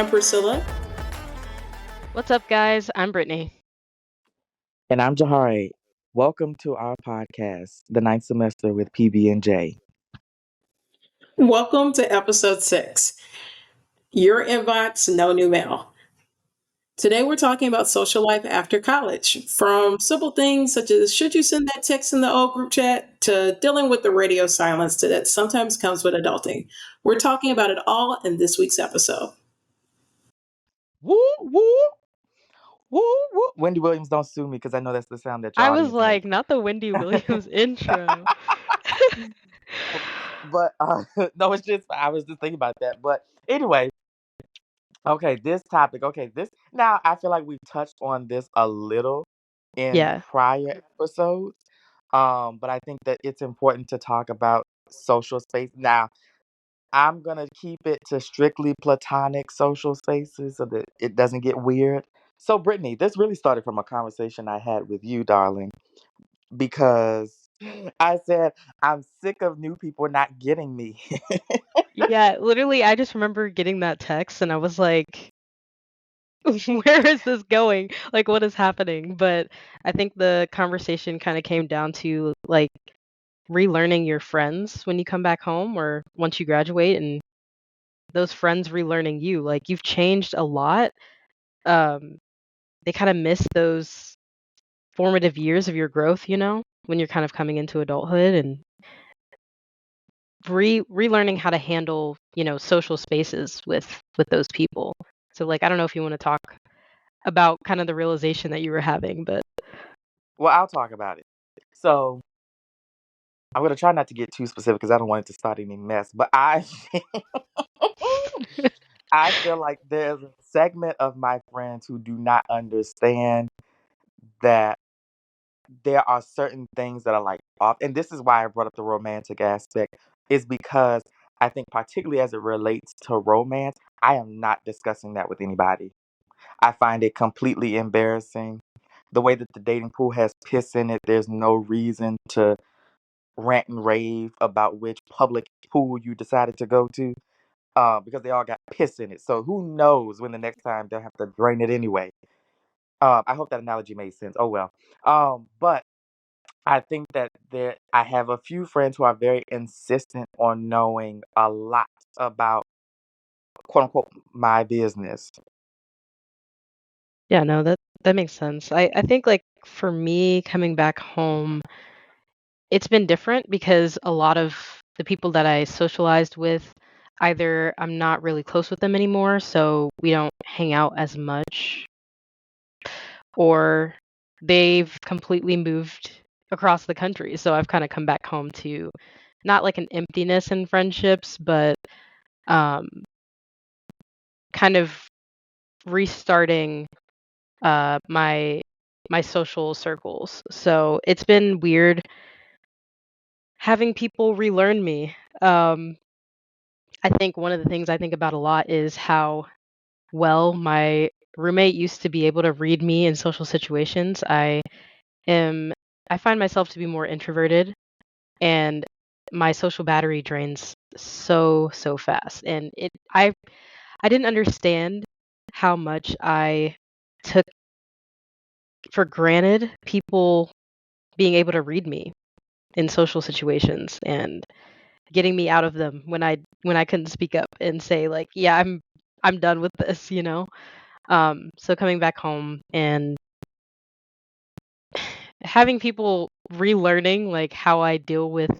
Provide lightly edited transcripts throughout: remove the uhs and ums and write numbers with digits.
I'm Priscilla. What's up, guys? I'm Brittany. And I'm Jahari. Welcome to our podcast, the ninth semester with PB&J. Welcome to episode 6. Your inbox, no new mail. Today we're talking about social life after college, from simple things such as should you send that text in the old group chat to dealing with the radio silence that sometimes comes with adulting. We're talking about it all in this week's episode. Woo, woo, woo, woo. Wendy Williams, don't sue me because I know that's the sound that your I was audience like, likes. not the Wendy Williams intro. But no, it's just, I was just thinking about that. But anyway, okay, this topic, okay, this, now I feel like we've touched on this a little in Yeah. prior episodes. But I think that it's important to talk about social space. Now, I'm gonna keep it to strictly platonic social spaces so that it doesn't get weird. So, Brittany, this really started from a conversation I had with you, darling, because I said I'm sick of new people not getting me. Yeah, literally, I just remember getting that text and I was like, where is this going? Like, what is happening? But I think the conversation kind of came down to like relearning your friends when you come back home or once you graduate and those friends relearning you. Like, you've changed a lot. Um, they kind of miss those formative years of your growth, when you're kind of coming into adulthood and relearning how to handle, social spaces with those people. So like I don't know if you want to talk about kind of the realization that you were having, but Well, I'll talk about it. So, I'm gonna try not to get too specific because I don't want it to start any mess. But I feel like there's a segment of my friends who do not understand that there are certain things that are like off, and this is why I brought up the romantic aspect, is because I think particularly as it relates to romance, I am not discussing that with anybody. I find it completely embarrassing. The way that the dating pool has piss in it, there's no reason to rant and rave about which public pool you decided to go to, because they all got piss in it. So who knows when the next time they'll have to drain it anyway. I hope that analogy made sense. Oh well. But I think that I have a few friends who are very insistent on knowing a lot about quote unquote my business. yeah, no, that makes sense. I think like for me coming back home, it's been different because a lot of the people that I socialized with, either I'm not really close with them anymore, so we don't hang out as much, or they've completely moved across the country. So I've kind of come back home to not like an emptiness in friendships, but um, kind of restarting my social circles. So it's been weird having people relearn me. I think one of the things I think about a lot is how well my roommate used to be able to read me in social situations. Am I find myself to be more introverted and my social battery drains so fast. And I didn't understand how much I took for granted people being able to read me in social situations and getting me out of them when I couldn't speak up and say like, yeah, I'm done with this. So coming back home and having people relearning like how I deal with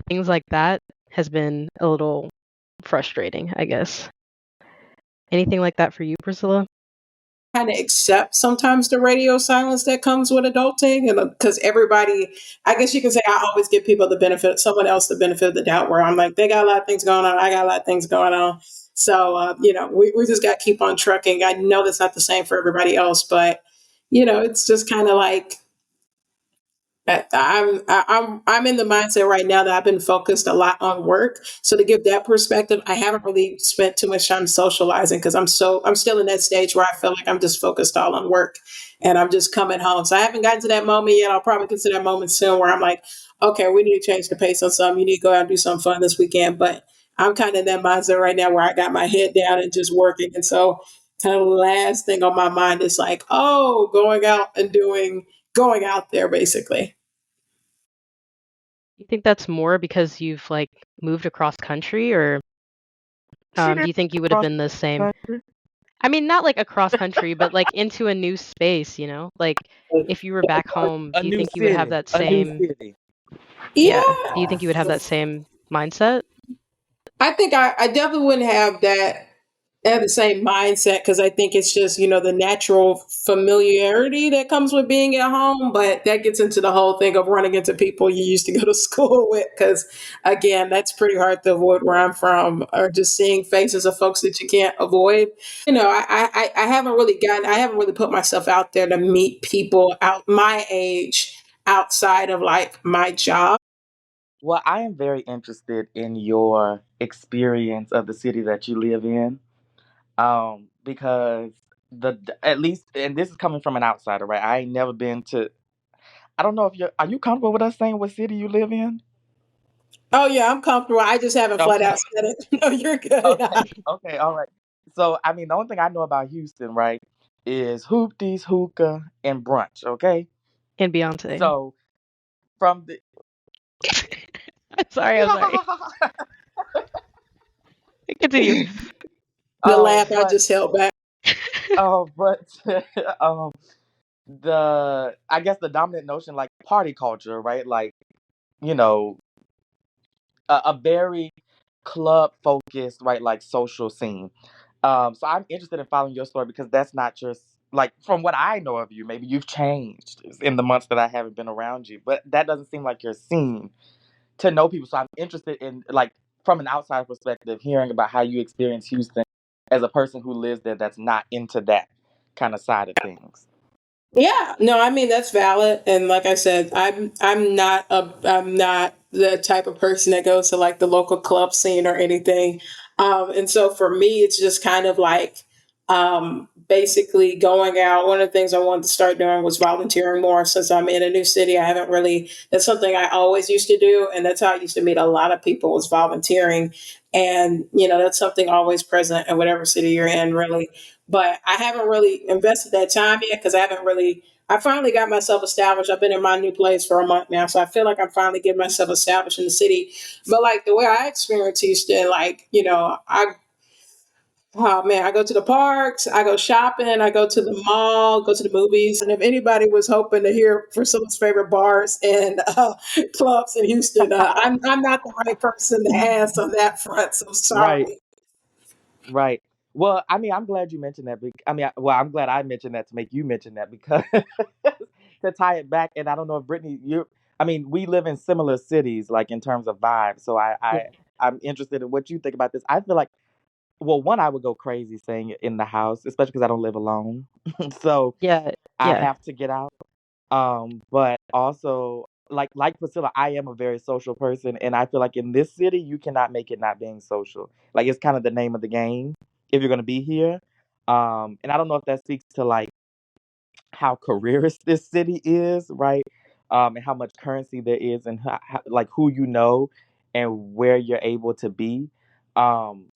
things like that has been a little frustrating, I guess. Anything like that for you, Priscilla? Kind of accept sometimes the radio silence that comes with adulting, and because everybody, I guess you can say, I always give people the benefit, someone else the benefit of the doubt, where I'm like, they got a lot of things going on, I got a lot of things going on. So we just got to keep on trucking. I know that's not the same for everybody else, but it's just kind of like I'm in the mindset right now that I've been focused a lot on work. So to give that perspective, I haven't really spent too much time socializing because I'm still in that stage where I feel like I'm just focused all on work and I'm just coming home. So I haven't gotten to that moment yet. I'll probably get to that moment soon where I'm like, okay, we need to change the pace on something. You need to go out and do something fun this weekend. But I'm kind of in that mindset right now where I got my head down and just working. And so kind of the last thing on my mind is like, oh, going out there basically. You think that's more because you've like moved across country, or She do did you think you would have cross been the same? country. I mean, not like across country, but like into a new space, you know? Like if you were back home, A do you new think you would have city. that A new same, city. yeah, Yeah. do you think you would have that same mindset? I think I definitely wouldn't have the same mindset because I think it's just, the natural familiarity that comes with being at home. But that gets into the whole thing of running into people you used to go to school with. Because again, that's pretty hard to avoid where I'm from, or just seeing faces of folks that you can't avoid. I haven't really put myself out there to meet people out my age outside of like my job. Well, I am very interested in your experience of the city that you live in. Because at least, and this is coming from an outsider, right? I ain't never been to. I don't know if are you comfortable with us saying what city you live in? Oh yeah, I'm comfortable. I just haven't flat Okay, out said it. No, you're good. okay, okay, all right. So, I mean, the only thing I know about Houston, right, is hoopties, hookah, and brunch. Okay, And Beyonce. so from the I'm sorry. Continue. The laugh I but just held back. but um I guess the dominant notion, like party culture, right? Like, you know, a very club focused, right? Like social scene. So I'm interested in following your story because that's not just like from what I know of you. Maybe you've changed in the months that I haven't been around you, but that doesn't seem like your scene to know people. So I'm interested in, like, from an outside perspective, hearing about how you experience Houston as a person who lives there that's not into that kind of side of things. Yeah, no, I mean that's valid. And like I said, I'm not the type of person that goes to like the local club scene or anything. And so for me, it's just kind of like basically going out. One of the things I wanted to start doing was volunteering more since I'm in a new city. I haven't really. That's something I always used to do, and that's how I used to meet a lot of people was volunteering. And that's something always present in whatever city you're in, really. But I haven't really invested that time yet because I finally got myself established. I've been in my new place for a month now. So I feel like I'm finally getting myself established in the city. But like the way I experience Houston, like, oh man, I go to the parks, I go shopping, I go to the mall, go to the movies. And if anybody was hoping to hear Priscilla's favorite bars and clubs in Houston, I'm not the right person to ask on that front. So Right. sorry. Right. Well, I mean, I'm glad you mentioned that. I'm glad I mentioned that to make you mention that because to tie it back. And I don't know if Brittany, I mean, we live in similar cities, like in terms of vibes. So Yeah. I'm interested in what you think about this. I feel like, well, one, I would go crazy staying in the house, especially because I don't live alone. So Yeah. I Yeah. have to get out. But also, like Priscilla, I am a very social person, and I feel like in this city, you cannot make it not being social. Like, it's kind of the name of the game if you're gonna be here. And I don't know if that speaks to like how careerist this city is, right? And how much currency there is, and like who you know and where you're able to be. Um,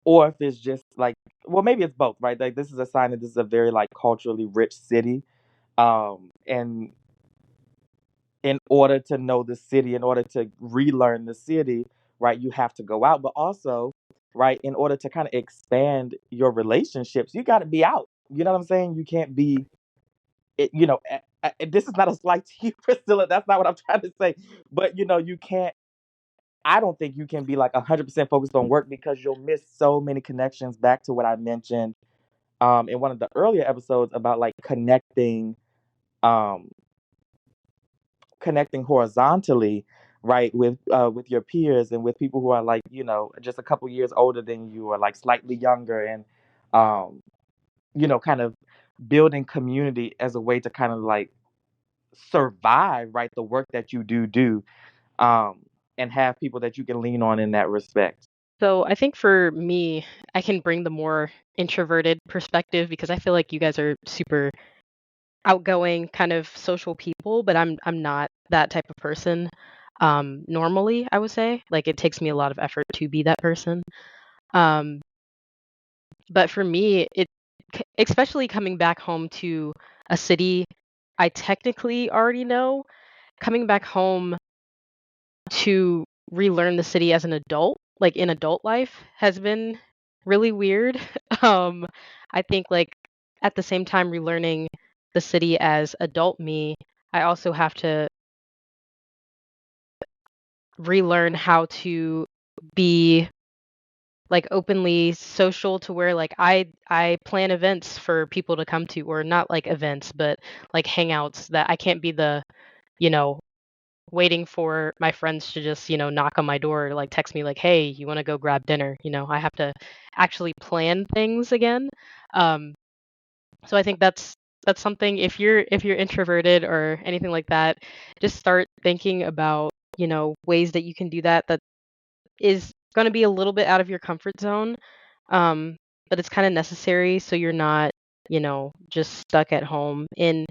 or if it's just like, well, maybe it's both, right? Like, this is a sign that this is a very like culturally rich city. And in order to know the city, in order to relearn the city, right, you have to go out. But also, right, in order to kind of expand your relationships, you got to be out. You know what I'm saying? You can't be, this is not a slight to you, Priscilla. That's not what I'm trying to say. But, you can't, I don't think you can be like 100% focused on work because you'll miss so many connections back to what I mentioned in one of the earlier episodes about like um, connecting horizontally, right, with your peers and with people who are like, just a couple years older than you or like slightly younger, and um kind of building community as a way to kind of like survive, right, the work that you do, um and have people that you can lean on in that respect. So I think for me, I can bring the more introverted perspective because I feel like you guys are super outgoing, kind of social people, but I'm not that type of person. normally, I would say. Like, it takes me a lot of effort to be that person. Um, but for me, especially coming back home to a city I technically already know, coming back home to relearn the city as an adult, like in adult life, has been really weird. Um, I think like at the same time relearning the city as adult me, I also have to relearn how to be like openly social to where like I plan events for people to come to, or not like events but like hangouts, that I can't be the, you know, waiting for my friends to just, knock on my door or like text me like, "Hey, you want to go grab dinner?" I have to actually plan things again. Um, so I think that's something, if you're introverted or anything like that, just start thinking about, ways that you can do that is going to be a little bit out of your comfort zone. Um, but it's kind of necessary so you're not, just stuck at home in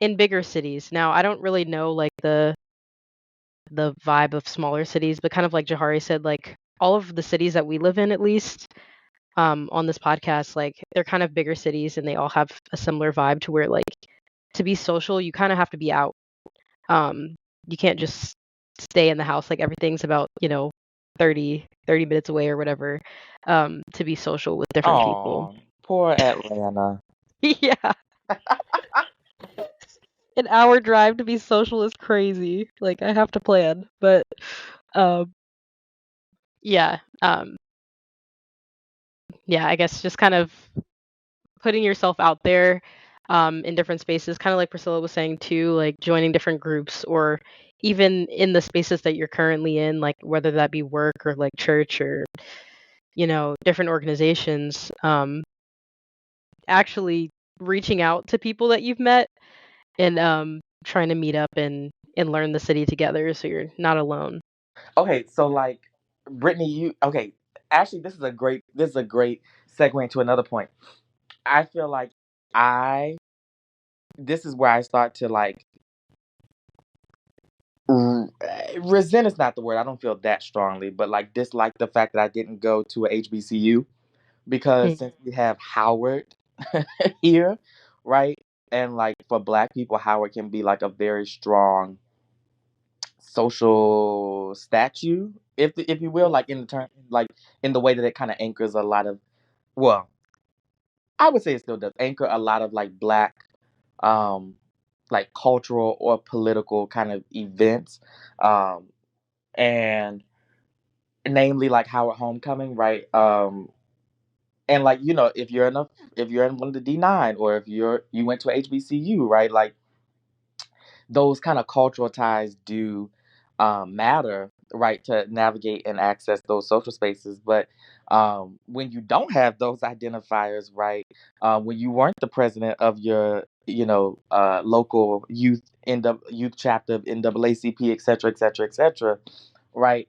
bigger cities. Now, I don't really know like the vibe of smaller cities, but kind of like Jahari said, like all of the cities that we live in, at least on this podcast, like they're kind of bigger cities and they all have a similar vibe to where like to be social, you kind of have to be out. Um, you can't just stay in the house. Like everything's about, 30 minutes away or whatever, to be social with different people. Oh, poor Atlanta. Yeah. An hour drive to be social is crazy. Like I have to plan. But um yeah. Yeah, I guess just kind of putting yourself out there in different spaces, kind of like Priscilla was saying too, like joining different groups, or even in the spaces that you're currently in, like whether that be work or like church or, different organizations, actually reaching out to people that you've met and trying to meet up and learn the city together so you're not alone. Okay, so like Brittany, you okay? Actually, this is a great segue into another point. I feel like I this is where I start to like resent is not the word. I don't feel that strongly, but like dislike the fact that I didn't go to a HBCU, because Mm. since we have Howard here, right? And like for black people, Howard can be like a very strong social statue, if you will, like in the term, like in the way that it kind of anchors a lot of, well, I would say it still does anchor a lot of like black, um, like cultural or political kind of events, and namely like Howard Homecoming, right? And like if you're in one of the D9, or if you went to a HBCU, right? Like those kind of cultural ties do matter, right, to navigate and access those social spaces. But when you don't have those identifiers, right, when you weren't the president of your, local youth chapter of NAACP, et cetera, et cetera, et cetera, right,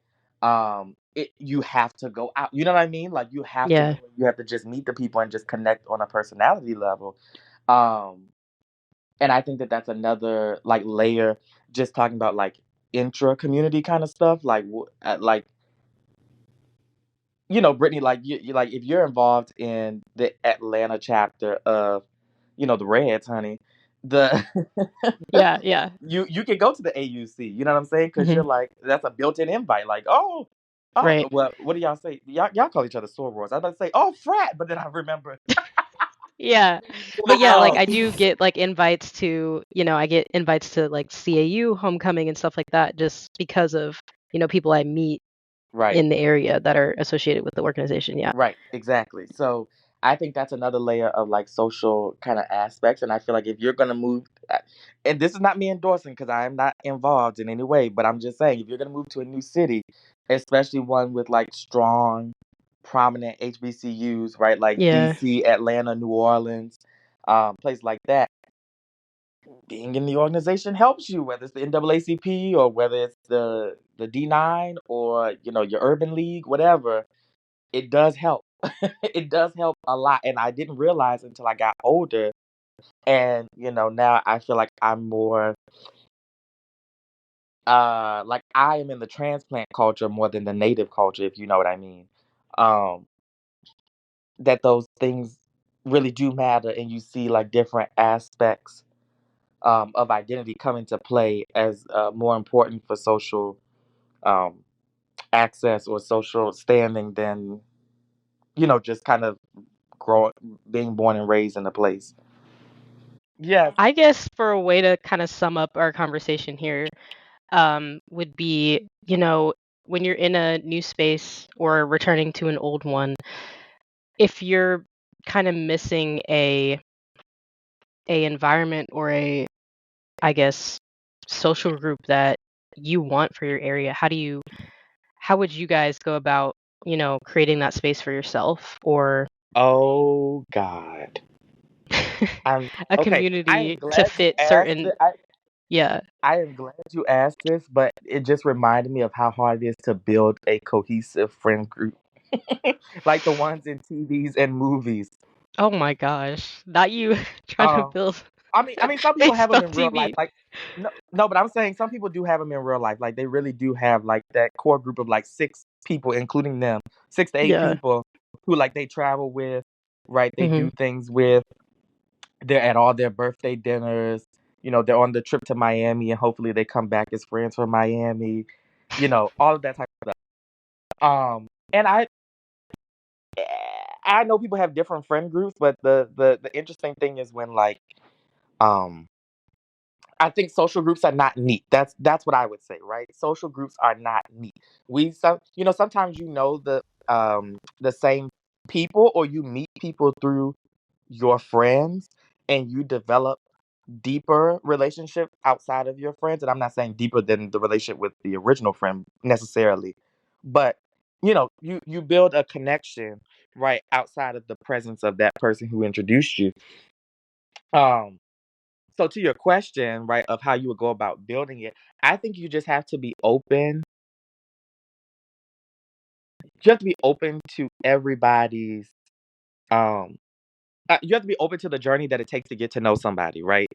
you have to go out. You know what I mean? Like you have to go. Yeah. You have to just meet the people and just connect on a personality level. Um, and I think that that's another like layer, just talking about like intra community kind of stuff, like like Brittany, like you like if you're involved in the Atlanta chapter of the Reds, honey, the Yeah, yeah. you can go to the AUC, you know what I'm saying, because Hmm. you're like, that's a built-in invite, like, oh, Right. well, what do y'all say, y'all call each other sorors. I was about to say, oh, frat, but then I remember. Yeah. But yeah, like Wow. I do get like invites to, I get invites to like CAU homecoming and stuff like that just because of, people I meet Right. in the area that are associated with the organization. Yeah. Right, exactly. So I think that's another layer of like social kind of aspects. And I feel like if you're gonna move, and this is not me endorsing because I am not involved in any way, but I'm just saying if you're gonna move to a new city, especially one with like strong, prominent HBCUs, right, like Yeah. DC, Atlanta, New Orleans, place like that, being in the organization helps you, whether it's the NAACP or whether it's the D9 or your urban league, whatever. It does help. It does help a lot, and I didn't realize until I got older. And now I feel like I'm more like I am in the transplant culture more than the native culture, if you know what I mean. Um, that those things really do matter, and you see like different aspects of identity come into play as more important for social um, access or social standing than just kind of growing, being born and raised in a place. Yes. I guess for a way to kind of sum up our conversation here, would be, when you're in a new space or returning to an old one, if you're kind of missing a environment or I guess, social group that you want for your area, how would you guys go about, creating that space for yourself or Oh God. I'm a okay. I am community to glad you fit asked certain it. yeah. I am glad you asked this, but it just reminded me of how hard it is to build a cohesive friend group, like the ones in TVs and movies. Oh my gosh. Not you trying to Um, build I mean, some people have based them on in real life. TV. Like, no, no, but I'm saying some people do have them in real life. Like, they really do have like that core group of like six people, including them, 6 to 8 Yeah. people who like they travel with, right? They Mhm. do things with. They're at all their birthday dinners. They're on the trip to Miami, and hopefully they come back as friends from Miami. All of that type of stuff. And I know people have different friend groups, but the interesting thing is when like um I think social groups are not neat. That's what I would say, right? Social groups are not neat. Sometimes the same people, or you meet people through your friends, and you develop deeper relationship outside of your friends. And I'm not saying deeper than the relationship with the original friend necessarily, but you build a connection right outside of the presence of that person who introduced you. Um, so to your question, right, of how you would go about building it, I think you just have to be open. You have to be open to everybody's. Um, you have to be open to the journey that it takes to get to know somebody, right?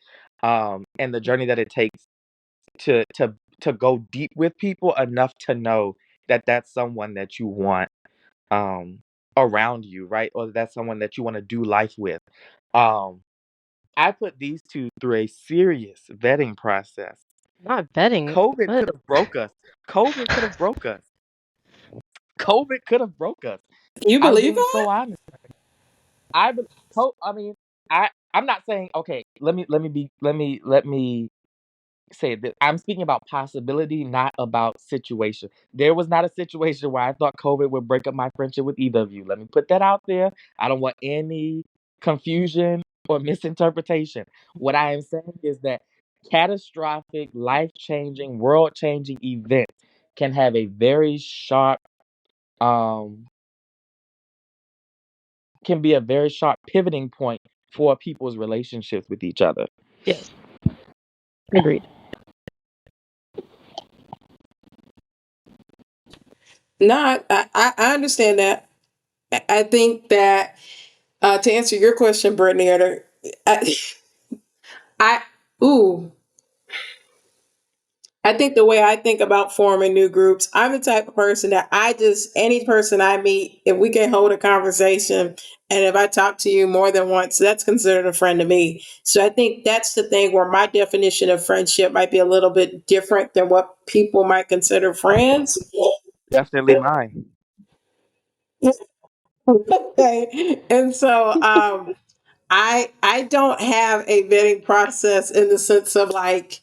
And the journey that it takes to go deep with people enough to know that that's someone that you want um around you, right? Or that's someone that you want to do life with. Um, I put these two through a serious vetting process. Not betting. COVID What? could have broke us. COVID could have broke us. COVID could have broke us. You I'm believe being that? so honest. I be- I mean, I'm not saying okay. Let me say that I'm speaking about possibility, not about situation. There was not a situation where I thought COVID would break up my friendship with either of you. Let me put that out there. I don't want any confusion or misinterpretation. What I am saying is that catastrophic, life changing, world changing events can have a very sharp, um, can be a very sharp pivoting point for people's relationships with each other. Yes. Agreed. No, I understand that. I think that to answer your question, Brittany, I, I ooh, I think the way I think about forming new groups, I'm the type of person that any person I meet, if we can hold a conversation and if I talk to you more than once, that's considered a friend to me. So I think that's the thing where my definition of friendship might be a little bit different than what people might consider friends. Definitely mine. Okay. And so I don't have a vetting process in the sense of like,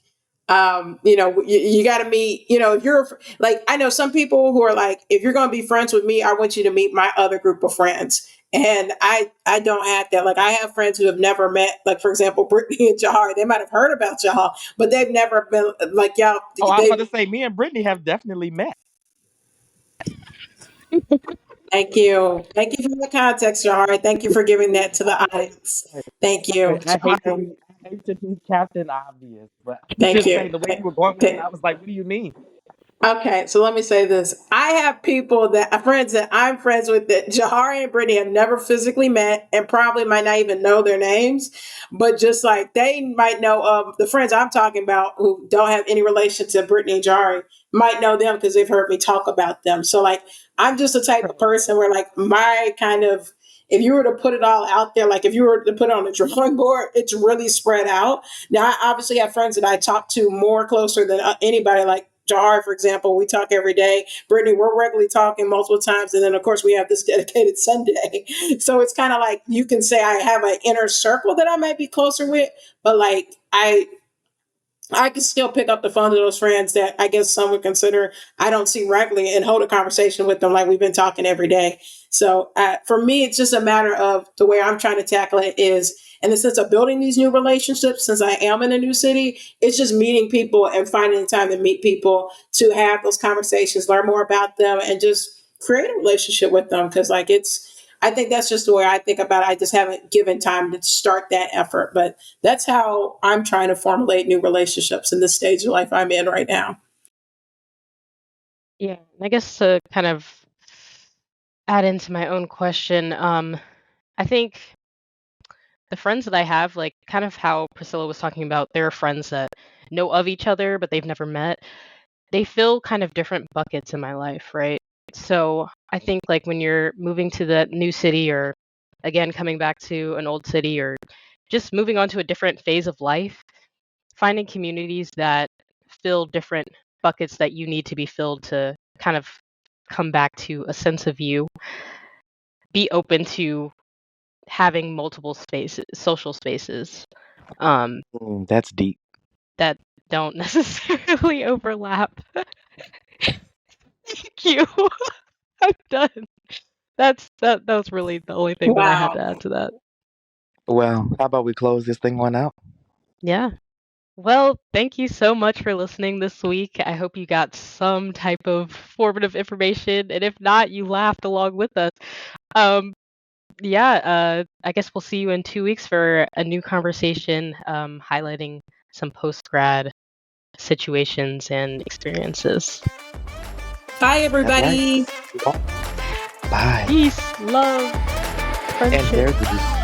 you got to meet, if you're like, I know some people who are like, if you're going to be friends with me, I want you to meet my other group of friends. And I don't have that. Like, I have friends who have never met, like, for example, Brittany and Jahari. They might have heard about y'all, but they've never been like y'all. Oh, I was about to say, me and Brittany have definitely met. Thank you. Thank you for the context, Jahari. Thank you for giving that to the audience. Thank you. I hate to Jahari, be I hate to be Captain Obvious, but I was thank just you. saying the way you were going with it, I was like, what do you mean? Okay, so let me say this. I have people friends that I'm friends with that Jahari and Brittany have never physically met and probably might not even know their names, but just like they might know of the friends I'm talking about who don't have any relation to Brittany and Jahari might know them because they've heard me talk about them. So like I'm just the type of Right. person where like my kind of if you were to put it all out there, like if you were to put it on a drawing board, it's really spread out. Now, I obviously have friends that I talk to more closer than anybody, like Jahar, for example. We talk every day. Brittany, we're regularly talking multiple times. And then, of course, we have this dedicated Sunday. So it's kind of like you can say I have an inner circle that I might be closer with, but like I can still pick up the phone to those friends that I guess some would consider I don't see regularly and hold a conversation with them like we've been talking every day. So for me, it's just a matter of the way I'm trying to tackle it is in the sense of building these new relationships. Since I am in a new city, it's just meeting people and finding the time to meet people to have those conversations, learn more about them, and just create a relationship with them. Because like I think that's just the way I think about it. I just haven't given time to start that effort, but that's how I'm trying to formulate new relationships in this stage of life I'm in right now. Yeah, I guess to kind of add into my own question, I think the friends that I have, like kind of how Priscilla was talking about, there are friends that know of each other, but they've never met. They fill kind of different buckets in my life, right? So I think like when you're moving to the new city or again coming back to an old city or just moving on to a different phase of life, finding communities that fill different buckets that you need to be filled to kind of come back to a sense of you, be open to having multiple spaces, social spaces, um, That's deep. that don't necessarily overlap. Thank you. I'm done. That was really the only thing that I had Wow. to add to that. Well, how about we close this thing one out? Yeah. Well, thank you so much for listening this week. I hope you got some type of formative information, and if not, you laughed along with us. Um, yeah, I guess we'll see you in 2 weeks for a new conversation, highlighting some post grad situations and experiences. Bye, That's right. everybody. Bye. Peace, love, And friendship. there's the